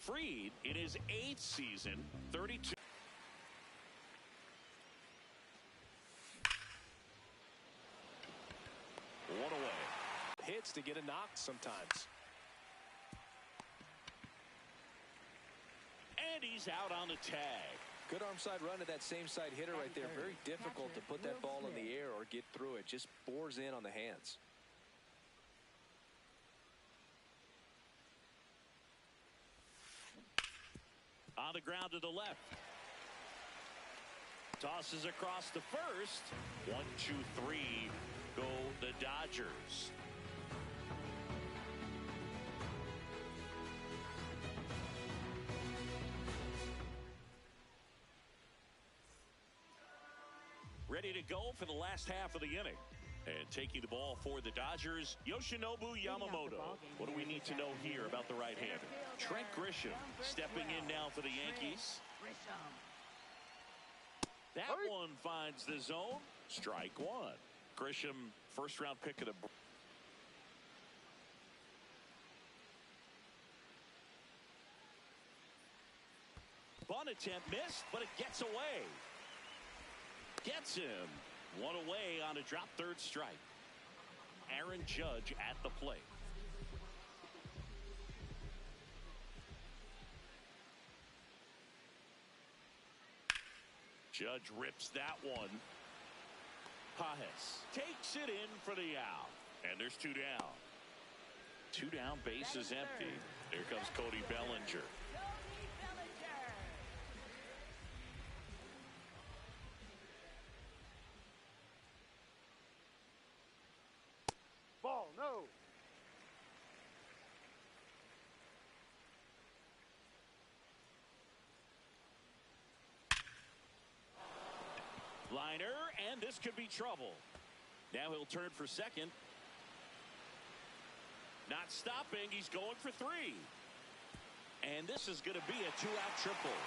Freed in his 8th season, 32. One away. Hits to get a knock sometimes. And he's out on the tag. Good arm side run to that same side hitter right there. Very difficult to put that ball in the air or get through it. Just bores in on the hands. On the ground to the left. Tosses across the first. 1, 2, 3 go the Dodgers. Ready to go for the last half of the inning. And taking the ball for the Dodgers, Yoshinobu Yamamoto. What do we need to know here about the right-hander? Trent Grisham stepping in now for the Yankees. That one finds the zone. Strike one. Grisham, first-round pick of the... Bunt attempt missed, but it gets away. Gets him. One away on a drop third strike. Aaron Judge at the plate. Judge rips that one. Pajes takes it in for the out. And there's 2 down. 2 down, base is empty. Here comes Cody Bellinger. Ball, no. Liner, and this could be trouble. Now he'll turn for second. Not stopping, he's going for 3. And this is going to be a 2-out triple.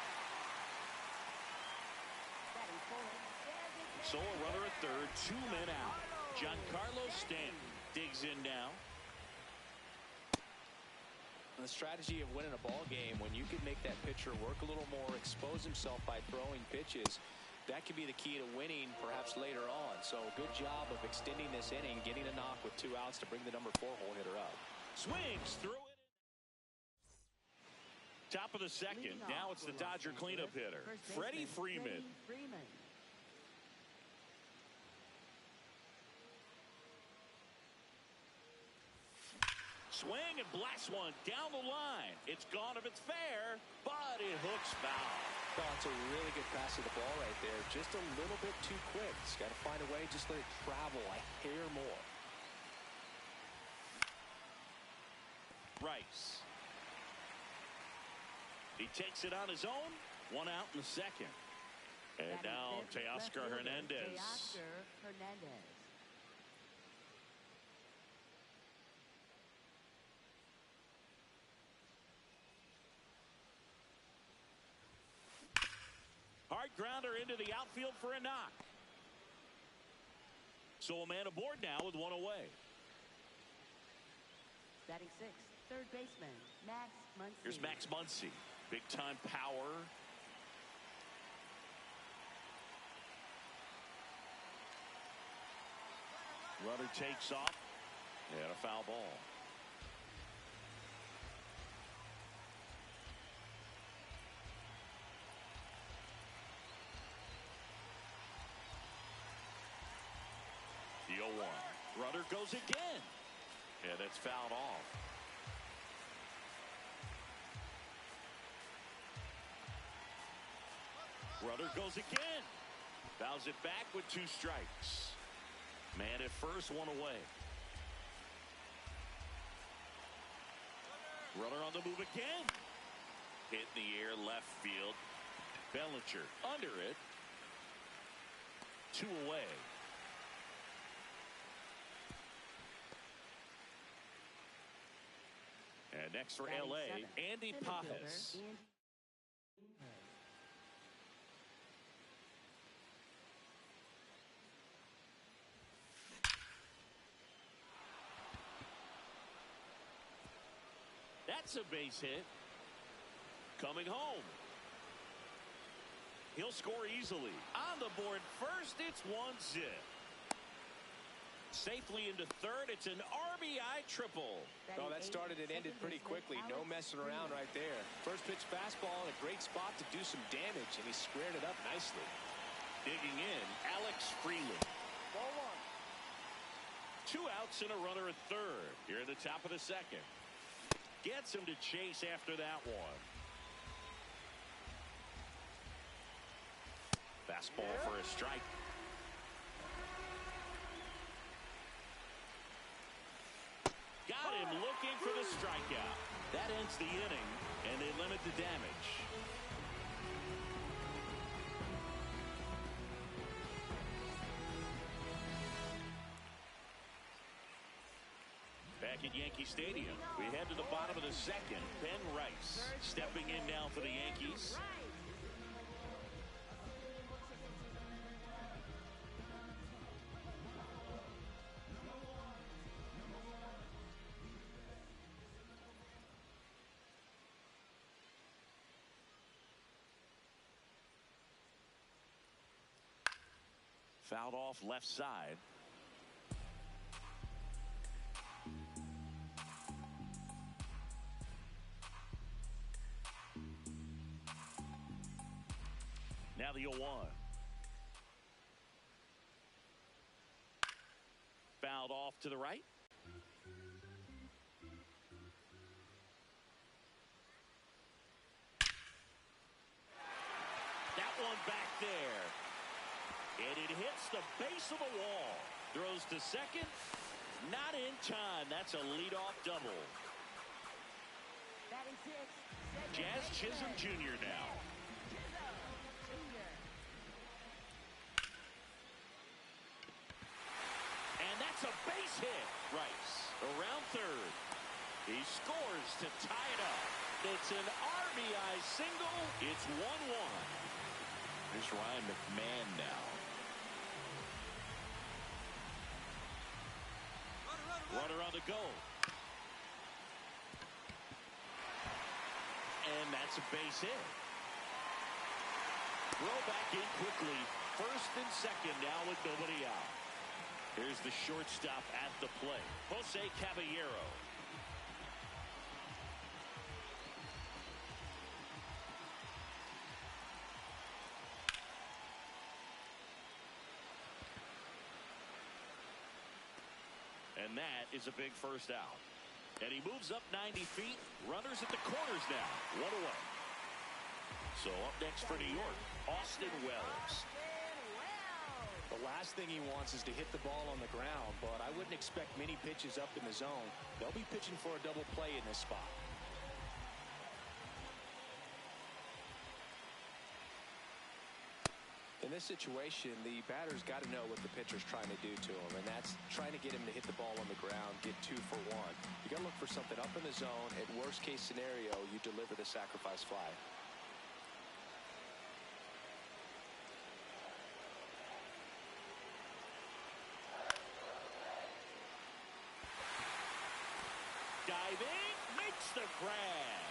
So a runner at third, 2 men out. Giancarlo Stanton digs in now. The strategy of winning a ball game, when you can make that pitcher work a little more, expose himself by throwing pitches, that could be the key to winning perhaps later on. So good job of extending this inning, getting a knock with 2 outs to bring the number 4 hole hitter up. Swings through it. Top of the second. Now it's the Dodger cleanup hitter, Freddie Freeman. Swing and blast one down the line. It's gone if it's fair, but it hooks foul. Well, it's a really good pass to the ball right there. Just a little bit too quick. He's got to find a way, just let it travel a hair more. Rice. He takes it on his own. 1 out in the second. And now Teoscar Hernandez. Hard grounder into the outfield for a knock. So a man aboard now with 1 away. Batting 6th, third baseman, Max Muncy. Here's Max Muncy. Big time power. Runner takes off. And a foul ball. The 0-1. Runner goes again. And it's fouled off. Runner goes again. Fouls it back with 2 strikes. Man at first, 1 away. Runner on the move again. Hit in the air, left field. Bellinger under it. 2 away. And next for LA, Andy Pajes. That's a base hit. coming home. He'll score easily. On the board first, it's 1-0. Safely into third. It's an RBI triple. Oh, that started and ended pretty quickly. No messing around right there. First pitch fastball in a great spot to do some damage, and he squared it up nicely. Digging in, Alex Freeland. Ball one. 2 outs and a runner at third. Here in the top of the second. Gets him to chase after that one. Fastball for a strike. Got him looking for the strikeout. That ends the inning, and they limit the damage. Back at Yankee Stadium, we head to the bottom of the second. Ben Rice stepping in now for the Yankees. Fouled off left side. Now the 0-1. Fouled off to the right. That one back there. And it hits the base of the wall. Throws to second. Not in time. That's a leadoff double. Jazz Chisholm Jr. now. And that's a base hit. Rice around third. He scores to tie it up. It's an RBI single. It's 1-1. Here's Ryan McMahon now. Runner on the go. And that's a base hit. Throw back in quickly. First and second now with nobody out. Here's the shortstop at the plate, Jose Caballero. And that is a big first out. And he moves up 90 feet. Runners at the corners now. 1 away. So up next for New York, Austin Wells. The last thing he wants is to hit the ball on the ground, but I wouldn't expect many pitches up in the zone. They'll be pitching for a double play in this spot. In this situation, the batter's got to know what the pitcher's trying to do to him, and that's trying to get him to hit the ball on the ground, get 2 for 1. You got to look for something up in the zone. At worst case scenario, you deliver the sacrifice fly. Diving, makes the grab.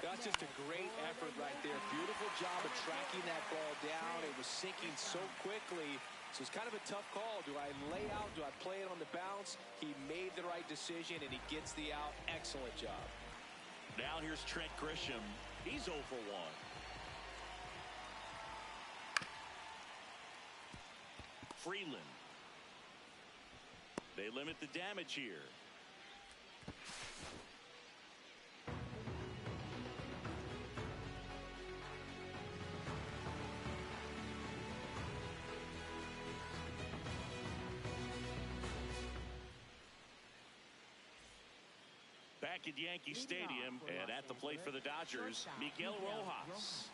That's just a great effort right there. Beautiful job of tracking that ball down. It was sinking so quickly. So it's kind of a tough call. Do I lay out? Do I play it on the bounce? He made the right decision, and he gets the out. Excellent job. Now here's Trent Grisham. He's 0 for 1. Freeland. They limit the damage here. Back at Yankee Stadium and at the plate for the Dodgers, Miguel Rojas.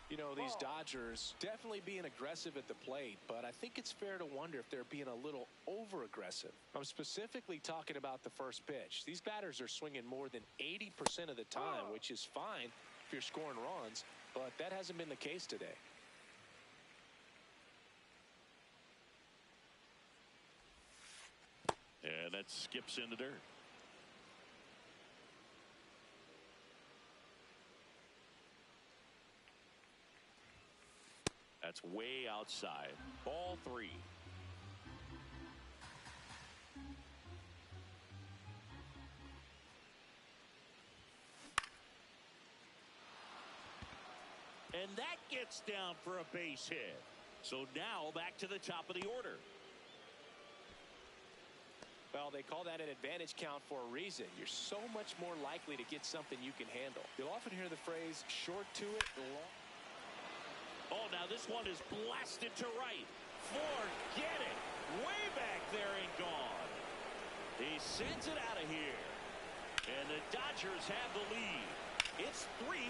You know, these Dodgers definitely being aggressive at the plate, but I think it's fair to wonder if they're being a little over-aggressive. I'm specifically talking about the first pitch. These batters are swinging more than 80% of the time, which is fine if you're scoring runs, but that hasn't been the case today. And that skips in the dirt. That's way outside. Ball 3. And that gets down for a base hit. So now back to the top of the order. Well, they call that an advantage count for a reason. You're so much more likely to get something you can handle. You'll often hear the phrase, short to it, long. Oh, now this one is blasted to right. Forget it. Way back there and gone. He sends it out of here. And the Dodgers have the lead. It's 3-1.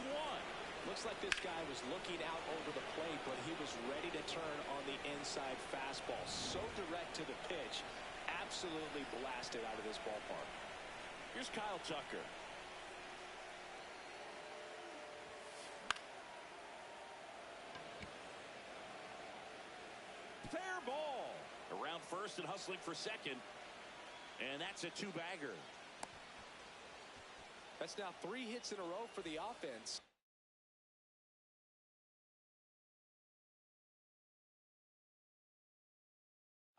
Looks like this guy was looking out over the plate, but he was ready to turn on the inside fastball. So direct to the pitch. Absolutely blasted out of this ballpark. Here's Kyle Tucker. Fair ball. Around first and hustling for second. And that's a 2-bagger. That's now 3 hits in a row for the offense.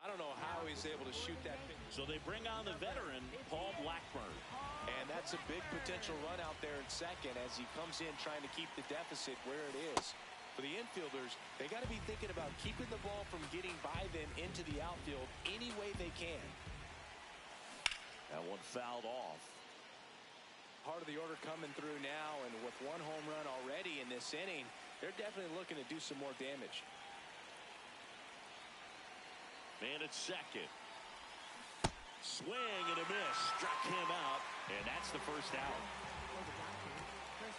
I don't know how he's able to shoot that pitch. So they bring on the veteran, Paul Blackburn. And that's a big potential run out there in second as he comes in trying to keep the deficit where it is. For the infielders, they got to be thinking about keeping the ball from getting by them into the outfield any way they can. That one fouled off. Part of the order coming through now, and with 1 home run already in this inning, they're definitely looking to do some more damage. Man at second. Swing and a miss. Struck him out, and that's the first out.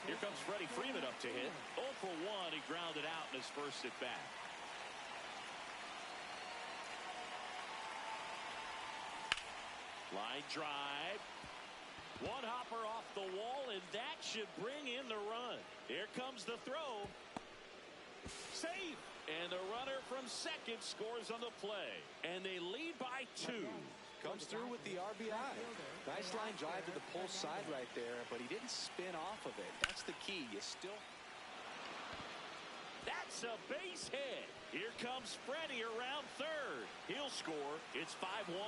Here comes Freddie Freeman up to hit. 0 for 1. He grounded out in his first at bat. Line drive. One hopper off the wall, and that should bring in the run. Here comes the throw. Safe. And the runner from second scores on the play. And they lead by 2. Comes through with the RBI. Nice line drive to the pull side right there, but he didn't spin off of it. That's the key. You still... That's a base hit. Here comes Freddie around third. He'll score. It's 5-1.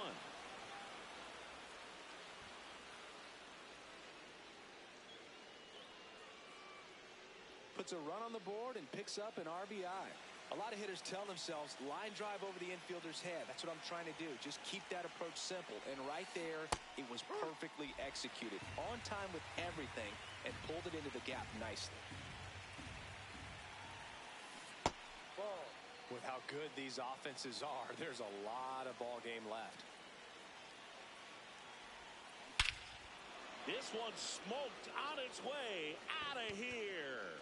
Puts a run on the board and picks up an RBI. A lot of hitters tell themselves, line drive over the infielder's head. That's what I'm trying to do. Just keep that approach simple. And right there, it was perfectly executed. On time with everything, and pulled it into the gap nicely. Whoa. With how good these offenses are, there's a lot of ball game left. This one smoked on its way out of here.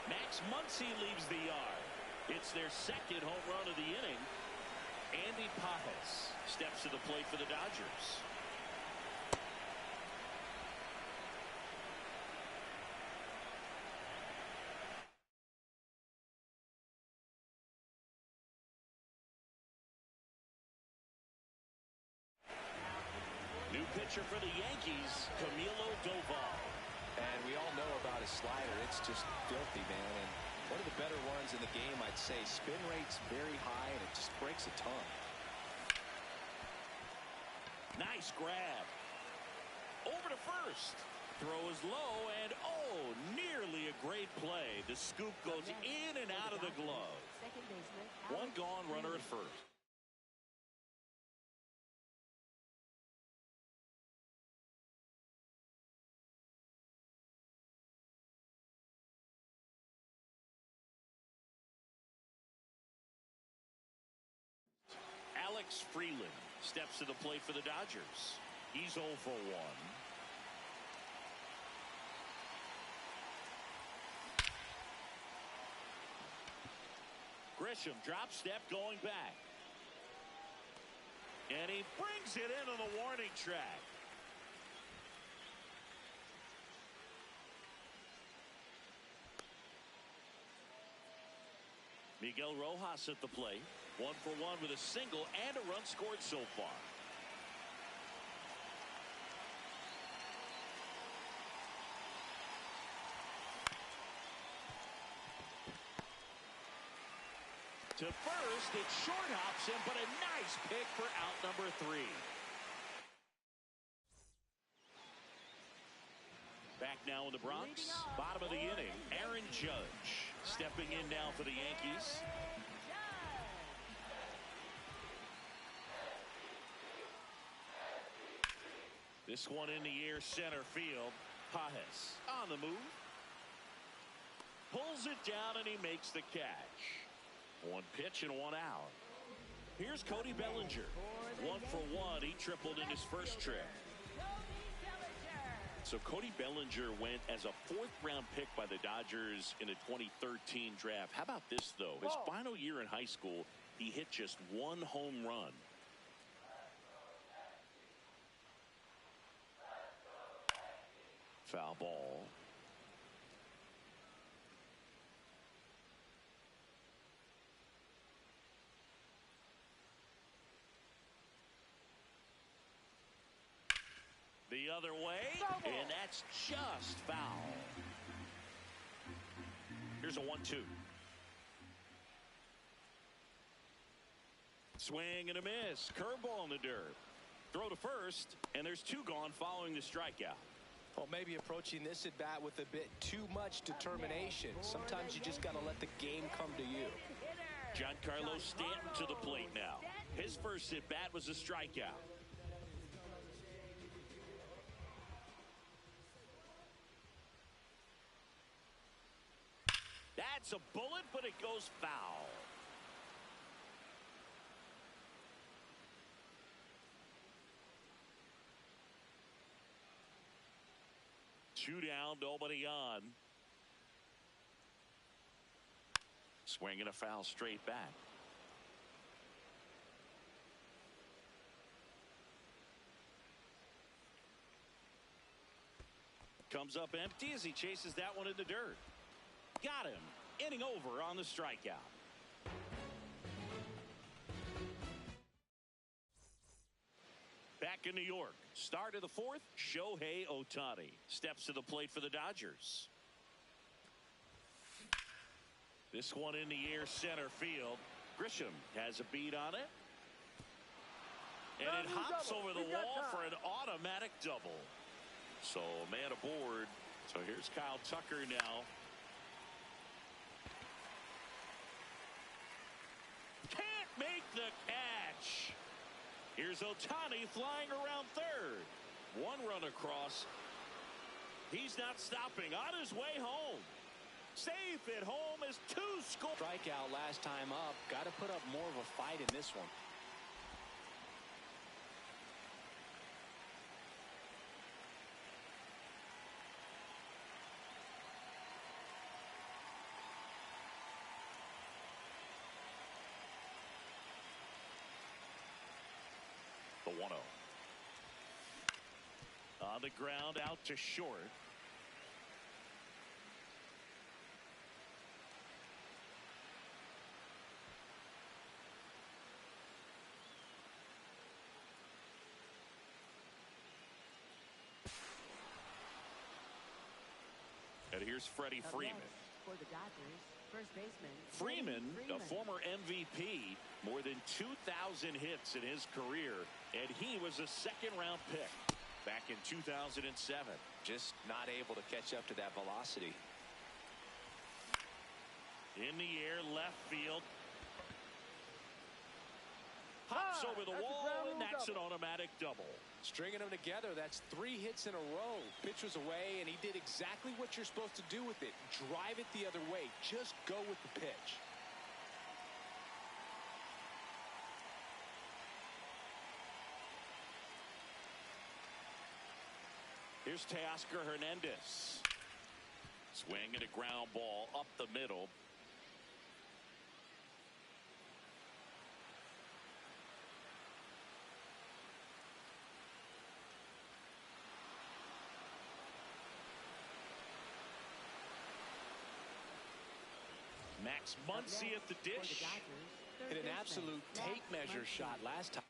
Max Muncy leaves the yard. It's their second home run of the inning. Andy Pajes steps to the plate for the Dodgers. New pitcher for the Yankees, Camilo Doval. And we all know about his slider. It's just filthy, man. And one of the better ones in the game, I'd say. Spin rate's very high, and it just breaks a ton. Nice grab. Over to first. Throw is low, and oh, nearly a great play. The scoop goes in and out of the glove. One gone, runner at first. Alex Freeland steps to the plate for the Dodgers. He's 0 for 1. Grisham drop step going back. And he brings it into the warning track. Miguel Rojas at the plate. 1 for 1 with a single and a run scored so far. To first, it short hops him, but a nice pick for out number 3. Back now in the Bronx, bottom of the inning, Aaron Judge stepping in now for the Yankees. This one in the air, center field. Pajes on the move. Pulls it down and he makes the catch. 1 pitch and 1 out. Here's Cody Bellinger. 1 for 1. He tripled in his first trip. So Cody Bellinger went as a 4th-round pick by the Dodgers in the 2013 draft. How about this, though? His final year in high school, he hit just 1 home run. Foul ball. The other way, and that's just foul. Here's a 1-2. Swing and a miss. Curveball in the dirt. Throw to first, and there's 2 gone following the strikeout. Well, maybe approaching this at bat with a bit too much determination. Sometimes you just got to let the game come to you. Giancarlo Stanton to the plate now. His first at bat was a strikeout. That's a bullet, but it goes foul. Two down, nobody on. Swinging a foul straight back. Comes up empty as he chases that one in the dirt. Got him. Inning over on the strikeout. Back in New York, start of the 4th, Shohei Ohtani steps to the plate for the Dodgers. This one in the air, center field. Grisham has a beat on it. And it hops over the wall for an automatic double. So, man aboard. So here's Kyle Tucker now. Can't make the catch. Here's Ohtani flying around third. 1 run across. He's not stopping. On his way home. Safe at home as 2 score. Strikeout last time up. Got to put up more of a fight in this one. The 1-0. On the ground, out to short. And here's Freddie Freeman. For the Dodgers, first baseman. Freeman, a former MVP, more than 2,000 hits in his career, and he was a 2nd-round pick back in 2007. Just not able to catch up to that velocity. In the air, left field. Hops over the wall, and that's an automatic double. Stringing them together, that's 3 hits in a row. Pitch was away, and he did exactly what you're supposed to do with it. Drive it the other way. Just go with the pitch. Here's Teoscar Hernandez. Swing and a ground ball up the middle. Max Muncy at the dish. Hit an absolute tape measure shot last time.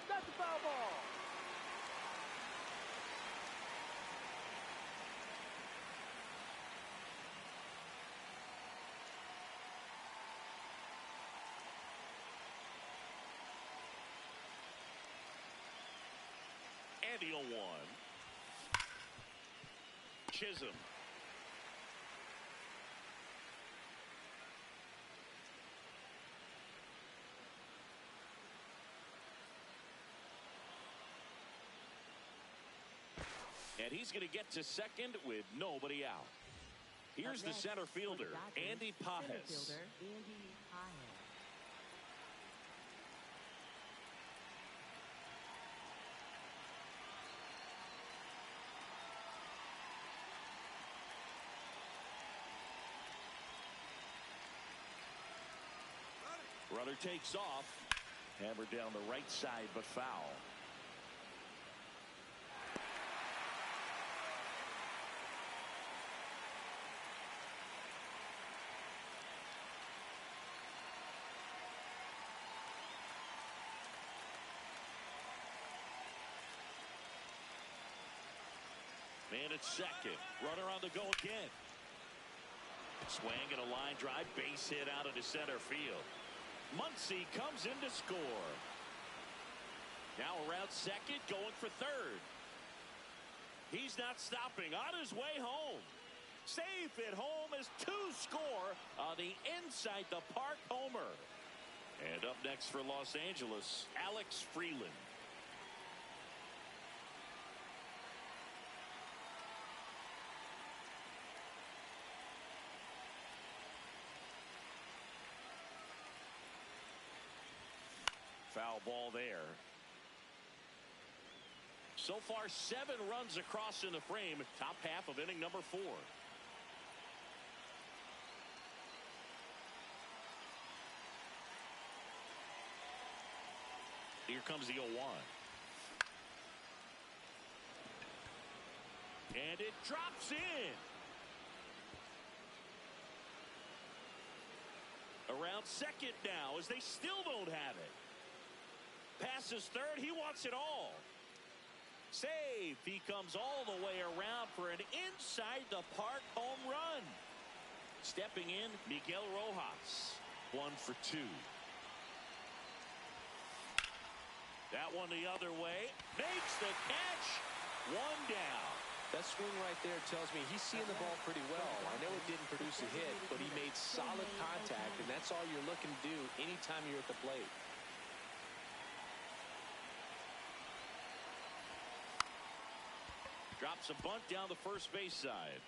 That's a foul ball. And the 0-1. Chisholm. And he's going to get to second with nobody out. Here's the center fielder, Andy Pajes. Runner takes off. Hammered down the right side, but foul. Man at second. Runner on the go again. Swing and a line drive. Base hit out into center field. Muncy comes in to score. Now around second, going for third. He's not stopping. On his way home. Safe at home as two score on the inside the park homer. And up next for Los Angeles, Alex Freeland. Foul ball there. So far, 7 runs across in the frame. Top half of inning number 4. Here comes the 0-1. And it drops in. Around second now as they still don't have it. Passes third. He wants it all. Save. He comes all the way around for an inside the park home run. Stepping in, Miguel Rojas. 1 for 2. That one the other way. Makes the catch. 1 down. That swing right there tells me he's seeing the ball pretty well. I know it didn't produce a hit, but he made solid contact, and that's all you're looking to do anytime you're at the plate. Drops a bunt down the first base side.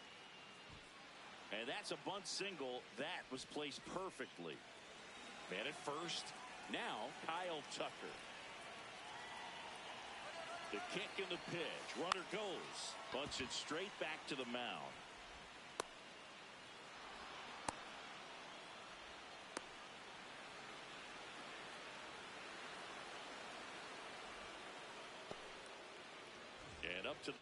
And that's a bunt single. That was placed perfectly. Man at first. Now Kyle Tucker. The kick and the pitch. Runner goes. Bunts it straight back to the mound. And up to